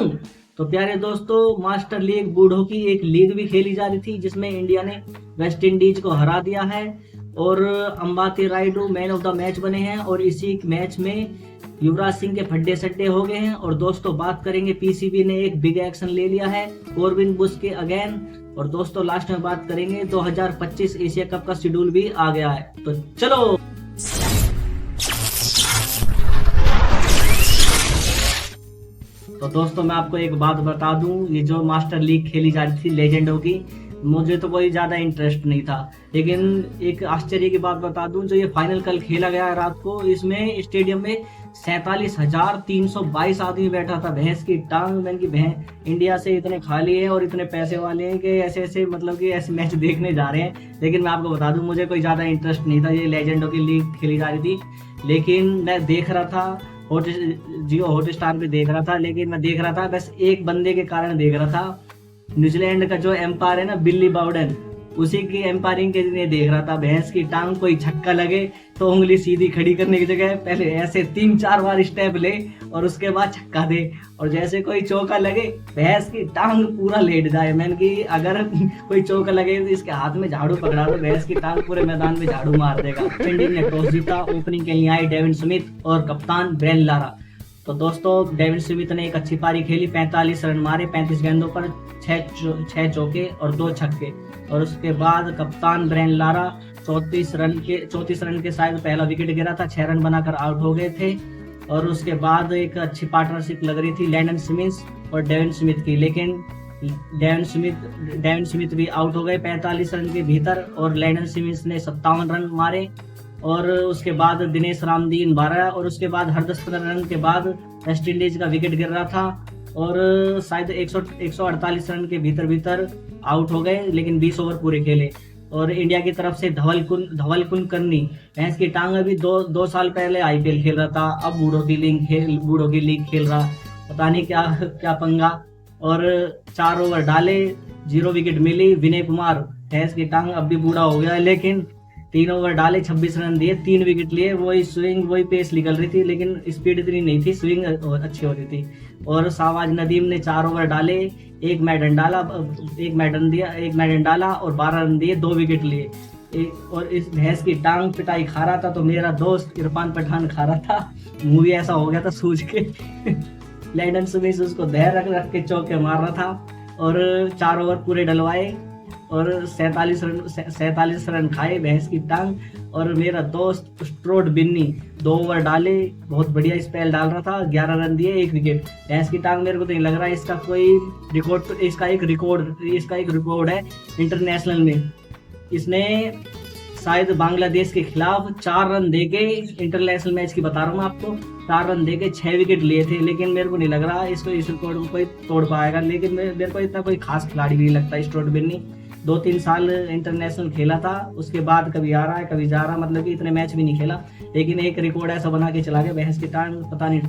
क्यों? तो प्यारे दोस्तों, मास्टर लीग बूढ़ों की एक लीग भी खेली जा रही थी जिसमें इंडिया ने वेस्ट इंडीज को हरा दिया है और Ambati Rayudu man of the match बने हैं और इसी मैच में युवराज सिंह के फड्डे सड्डे हो गए हैं। और दोस्तों बात करेंगे, पीसीबी ने एक बिग एक्शन ले लिया है कॉर्बिन बुश के अगेन। और दोस्तों लास्ट में बात करेंगे 2025 एशिया कप का शेड्यूल भी आ गया है, तो चलो। तो दोस्तों मैं आपको एक बात बता दूं, ये जो मास्टर लीग खेली जा रही थी लेजेंडों की, मुझे तो कोई ज्यादा इंटरेस्ट नहीं था, लेकिन एक आश्चर्य की बात बता दूं, जो ये फाइनल कल खेला गया रात को, इसमें स्टेडियम में 47,322 आदमी बैठा था। भैंस की टांग, मैंने की भैंस इंडिया से इतने खाली है और इतने पैसे वाले हैं कि ऐसे ऐसे मतलब कि ऐसे मैच देखने जा रहे हैं। लेकिन मैं आपको बता दूं, मुझे कोई ज्यादा इंटरेस्ट नहीं था, ये लेजेंडों की लीग खेली जा रही थी। लेकिन मैं देख रहा था जियो हॉटस्टार पे देख रहा था, लेकिन मैं देख रहा था बस एक बंदे के कारण देख रहा था। न्यूजीलैंड का जो एम्पायर है ना, बिल्ली बाउडन, उसी की एम्पायरिंग के लिए देख रहा था। भैंस की टांग, कोई छक्का लगे तो उंगली सीधी खड़ी करने की जगह पहले ऐसे 3-4 बार स्टेप ले और उसके बाद छक्का दे, और जैसे कोई चौका लगे भैंस की टांग पूरा लेट जाए। मैंने कि अगर कोई चौका लगे तो इसके हाथ में झाड़ू पकड़ा दो, भैंस की टांग पूरे मैदान में झाड़ू मार देगा। इंडिया ने टॉस जीता, ओपनिंग के लिए आए डेविड स्मिथ और कप्तान ब्रेन लारा। तो दोस्तों डेविड स्मिथ ने एक अच्छी पारी खेली, 45 रन मारे 35 गेंदों पर, 6 चौके और 2 छक्के। और उसके बाद कप्तान ब्रेन लारा 34 रन के शायद पहला विकेट गिरा था, 6 रन बनाकर आउट हो गए थे। और उसके बाद एक अच्छी पार्टनरशिप लग रही थी लैंडन सिमिंस और डेविड स्मिथ की, लेकिन डेविड स्मिथ भी आउट हो गए 45 रन के भीतर और लैंडन सिमिंस ने 57 रन मारे। और उसके बाद दिनेश रामदीन 12, और उसके बाद हर 10 रन के बाद वेस्ट इंडीज का विकेट गिर रहा था और शायद 148 रन के भीतर आउट हो गए, लेकिन 20 ओवर पूरे खेले। और इंडिया की तरफ से धवल कुलकर्णी, भैंस की टांग, अभी दो साल पहले आईपीएल खेल रहा था, अब बूढ़ों की लीग खेल रहा, पता नहीं क्या क्या पंगा। और 4 ओवर डाले, 0 विकेट मिली। विनय कुमार, भैंस की टांग, अब भी बूढ़ा हो गया, लेकिन 3 ओवर डाले, 26 रन दिए, 3 विकेट लिए। वही स्विंग, वही पेस निकल रही थी, लेकिन स्पीड इतनी नहीं थी, स्विंग अच्छी हो रही थी। और शाहबाज नदीम ने 4 ओवर डाले, एक मैडन डाला और 12 रन दिए, 2 विकेट लिए। और इस भैंस की टांग पिटाई खा रहा था तो मेरा दोस्त इरफान पठान खा रहा था, मूवी ऐसा हो गया था सूझ के। लैंडन स्मिथ उसको धैर्य रख के चौके मार रहा था और 4 ओवर पूरे डलवाए और 47 रन खाए भैंस की टांग। और मेरा दोस्त स्ट्रोड बिन्नी 2 ओवर डाले, बहुत बढ़िया स्पेल डाल रहा था, 11 रन दिए, 1 विकेट। भैंस की टांग, मेरे को तो नहीं लग रहा है इसका कोई रिकॉर्ड, इसका एक रिकॉर्ड है इंटरनेशनल में। इसने शायद बांग्लादेश के खिलाफ 4 रन देके, इंटरनेशनल मैच की बता रहा हूँ आपको, 4 रन देके 6 विकेट लिए थे, लेकिन मेरे को नहीं लग रहा इसको इस रिकॉर्ड को कोई तोड़ पाएगा। लेकिन मेरे को इतना कोई खास खिलाड़ी भी नहीं लगता स्ट्रोड बिन्नी। 2-3 साल इंटरनेशनल खेला था, उसके बाद कभी आ रहा है कभी जा रहा, मतलब कि इतने मैच भी नहीं खेला, लेकिन एक रिकॉर्ड ऐसा बना के चला गया। भैंस की टांग पता नहीं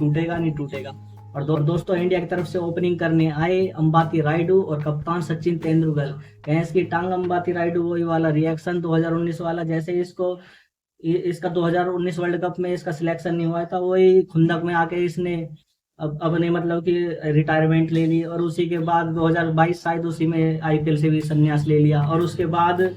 टूटेगा। और दोस्तों इंडिया की तरफ से ओपनिंग करने आए अंबाती रायडू और कप्तान सचिन तेंदुलकर। भैंस की टांग, अंबाती रायडू, वही वाला रिएक्शन 2019 वाला, जैसे इसका 2019 वर्ल्ड कप में इसका सिलेक्शन नहीं हुआ था, वही खुंदक में आके इसने अपने मतलब कि रिटायरमेंट ले ली। और उसी के बाद 2022 शायद उसी में आईपीएल से भी संन्यास ले लिया। और उसके बाद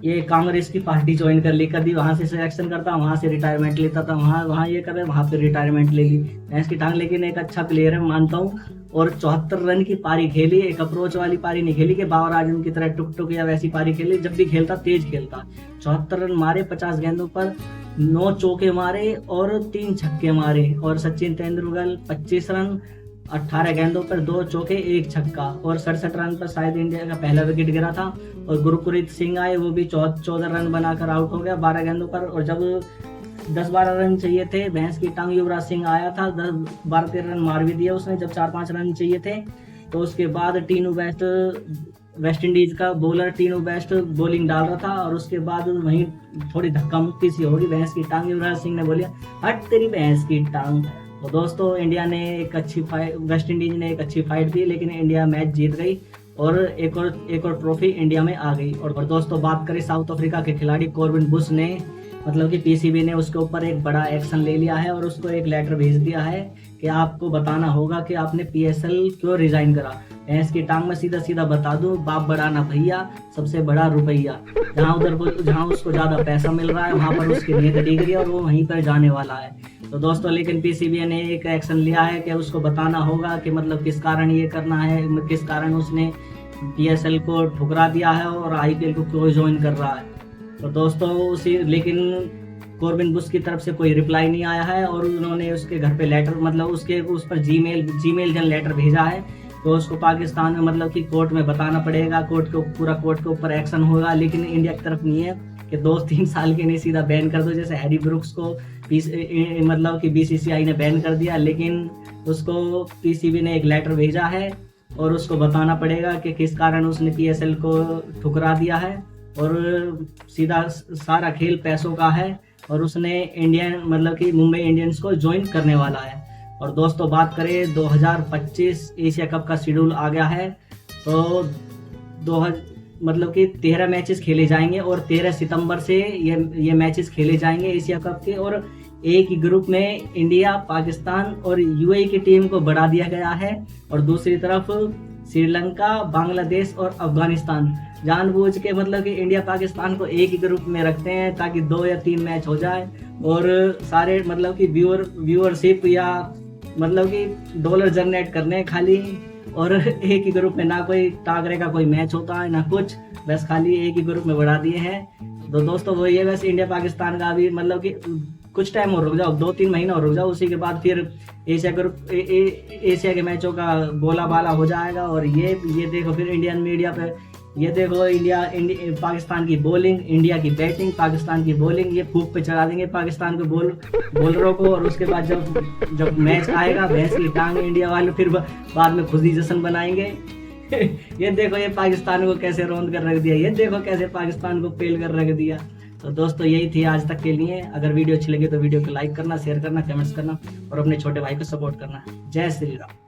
ये कांग्रेस की पार्टी ज्वाइन कर ली, कभी वहां से सिलेक्शन करता, वहां से रिटायरमेंट लेता था, वहां ये करे, वहां पे रिटायरमेंट ले ली। भैंस की टांग लेकिन एक अच्छा प्लेयर है, मानता हूँ। और 74 रन की पारी खेली, एक अप्रोच वाली पारी नहीं खेली कि बाबर आजम की तरह टुक या वैसी पारी खेली, जब भी खेलता तेज खेलता। 74 रन मारे 50 गेंदों पर, 9 चौके मारे और 3 छक्के मारे। और सचिन तेंदुलकर 25 रन 18 गेंदों पर, 2 चौके 1 छक्का और 67 रन पर शायद इंडिया का पहला विकेट गिरा था। और गुरप्रीत सिंह आए, वो भी 14 रन बनाकर आउट हो गया 12 गेंदों पर। और जब 10-12 रन चाहिए थे, भैंस की टांग युवराज सिंह आया था, 12-13 रन मार भी दिया उसने जब 4-5 रन चाहिए थे। तो उसके बाद वेस्ट इंडीज का बॉलर टीनू बेस्ट बॉलिंग डाल रहा था और उसके बाद वहीं थोड़ी धक्का मुक्की सी होगी, भैंस की टांग, युवराज सिंह ने बोलिया हट तेरी भैंस की टांग। तो दोस्तों इंडिया ने एक अच्छी फाइट, वेस्ट इंडीज ने एक अच्छी फाइट दी, लेकिन इंडिया मैच जीत गई और एक और ट्रॉफी इंडिया में आ गई। और दोस्तों बात करें साउथ अफ्रीका के खिलाड़ी कॉर्बिन बुश ने मतलब कि पीसीबी ने उसके ऊपर एक बड़ा एक्शन ले लिया है और उसको एक लेटर भेज दिया है कि आपको बताना होगा कि आपने पीएसएल क्यों रिजाइन करा। भैंस की टांग में सीधा सीधा बता दूं, बाप बड़ा ना भैया, सबसे बड़ा रुपया। जहाँ उसको ज्यादा पैसा मिल रहा है वहां पर उसकी नीयत डिग रही है और वो वहीं पर जाने वाला है। तो दोस्तों लेकिन पीसीबी ने एक एक्शन लिया है कि उसको बताना होगा कि मतलब किस कारण ये करना है, किस कारण उसने पीएसएल को ठुकरा दिया है और आईपीएल को क्यों ज्वाइन कर रहा है। तो दोस्तों उसी लेकिन कॉर्बिन बुश की तरफ से कोई रिप्लाई नहीं आया है और उन्होंने उसके घर पे लेटर मतलब उसके उस पर जीमेल जन लेटर भेजा है। तो उसको पाकिस्तान में मतलब कि कोर्ट में बताना पड़ेगा, कोर्ट के ऊपर एक्शन होगा। लेकिन इंडिया की तरफ नहीं है कि 2-3 साल के नहीं सीधा बैन कर दो, जैसे हैरी ब्रुक्स को मतलब कि बीसीसीआई ने बैन कर दिया। लेकिन उसको पीसीबी ने एक लेटर भेजा है और उसको बताना पड़ेगा कि किस कारण उसने पीएसएल को ठुकरा दिया है। और सीधा सारा खेल पैसों का है और उसने इंडियन मतलब कि मुंबई इंडियंस को ज्वाइन करने वाला है। और दोस्तों बात करें 2025 एशिया कप का शेड्यूल आ गया है। तो मतलब कि 13 मैचेस खेले जाएंगे और 13 सितंबर से ये मैचेस खेले जाएंगे एशिया कप के। और एक ही ग्रुप में इंडिया, पाकिस्तान और यूएई की टीम को बढ़ा दिया गया है और दूसरी तरफ श्रीलंका, बांग्लादेश और अफगानिस्तान। जानबूझ के मतलब कि इंडिया पाकिस्तान को एक ही ग्रुप में रखते हैं ताकि 2 या 3 मैच हो जाए और सारे मतलब कि व्यूअरशिप या मतलब कि डॉलर जनरेट करने खाली। और एक ही ग्रुप में ना कोई टागरे का कोई मैच होता है ना कुछ, बस खाली एक ही ग्रुप में बढ़ा दिए हैं। तो दोस्तों वो ये बस इंडिया पाकिस्तान का अभी मतलब कि कुछ टाइम और रुक जाओ, 2-3 महीना और रुक जाओ, उसी के बाद फिर एशिया के मैचों का बोला बाला हो जाएगा। और ये देखो फिर इंडियन मीडिया पे ये देखो पाकिस्तान की बॉलिंग, इंडिया की बैटिंग, पाकिस्तान की बॉलिंग, ये फूक पे चढ़ा देंगे पाकिस्तान के बॉलरों को। और उसके बाद जब मैच आएगा भैंस की टांग इंडिया वाले फिर बाद में खुद ही जश्न बनाएंगे। ये देखो ये पाकिस्तान को कैसे रौंद कर रख दिया, ये देखो कैसे पाकिस्तान को फेल कर रख दिया। तो दोस्तों यही थी आज तक के लिए। अगर वीडियो अच्छी लगी तो वीडियो को लाइक करना, शेयर करना, कमेंट्स करना और अपने छोटे भाई को सपोर्ट करना। जय श्री राम।